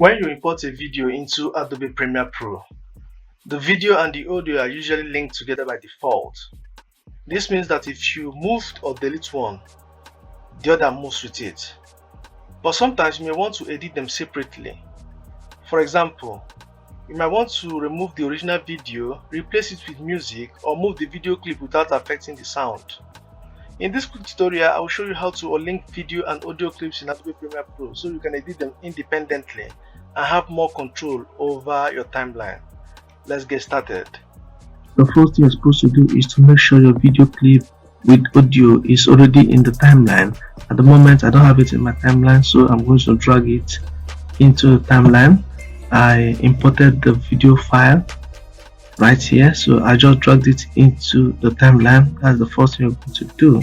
When you import a video into Adobe Premiere Pro, the video and the audio are usually linked together by default. This means that if you move or delete one, the other moves with it. But sometimes you may want to edit them separately. For example, you might want to remove the original video, replace it with music, or move the video clip without affecting the sound. In this quick tutorial, I will show you how to unlink video and audio clips in Adobe Premiere Pro so you can edit them independently and have more control over your timeline. Let's get started. The first thing you're supposed to do is to make sure your video clip with audio is already in the timeline. At the moment, I don't have it in my timeline, so I'm going to drag it into the timeline. I imported the video file right here, so I just dragged it into the timeline. That's the first thing you're going to do.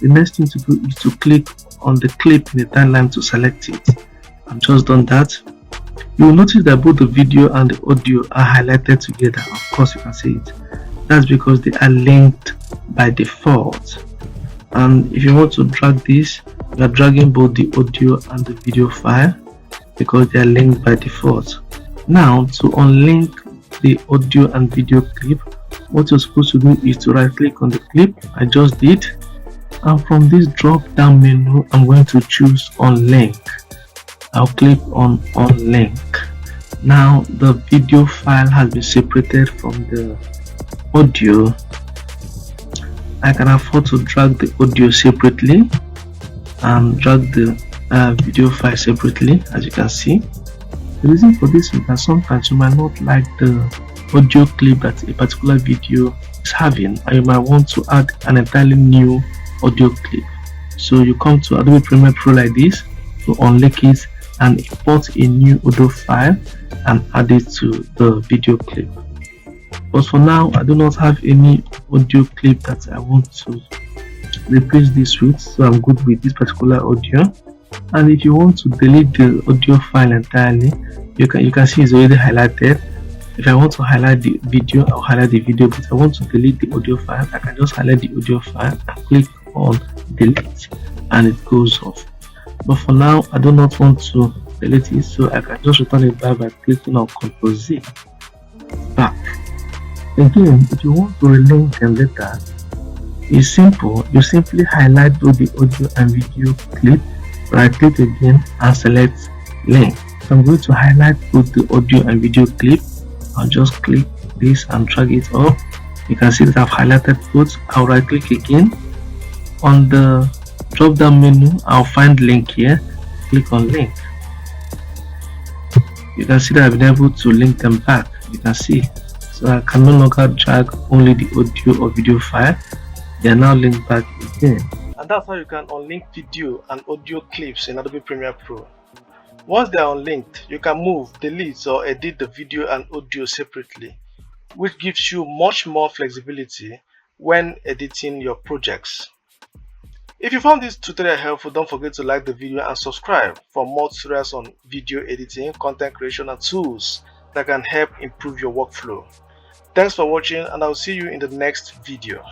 The next thing to do is to click on the clip in the timeline to select it. I've just done that. You will notice that both the video and the audio are highlighted together. Of course, you can see it. That's because they are linked by default. And if you want to drag this, you are dragging both the audio and the video file because they are linked by default. Now, to unlink the audio and video clip, what you're supposed to do is to right click on the clip. I just did, and from this drop down menu, I'm going to choose unlink. I'll click on unlink. Now the video file has been separated from the audio. I can afford to drag the audio separately and drag the video file separately. As you can see, the reason for this is that sometimes you might not like the audio clip that a particular video is having, and you might want to add an entirely new audio clip. So you come to Adobe Premiere Pro like this to unlink it and import a new audio file and add it to the video clip. But for now, I do not have any audio clip that I want to replace this with, so I'm good with this particular audio. And if you want to delete the audio file entirely, you can see it's already highlighted. If I want to highlight the video, I'll highlight the video, but if I want to delete the audio file, I can just highlight the audio file and click on delete and it goes off. But for now, I do not want to delete it, so I can just return it back by clicking on Ctrl Z back. Again, if you want to relink them later, it's simple. You simply highlight both the audio and video clip, right click again and select link. So I'm going to highlight both the audio and video clip. I'll just click this and drag it up. You can see that I've highlighted both. I'll right click again. On the drop down menu, I'll find link here, click on link. You can see that I've been able to link them back. You can see, so I can no longer drag only the audio or video file. They are now linked back again. And that's how you can unlink video and audio clips in Adobe Premiere Pro. Once they are unlinked, you can move, delete, or edit the video and audio separately, which gives you much more flexibility when editing your projects. If you found this tutorial helpful, don't forget to like the video and subscribe for more tutorials on video editing, content creation, and tools that can help improve your workflow. Thanks for watching, and I'll see you in the next video.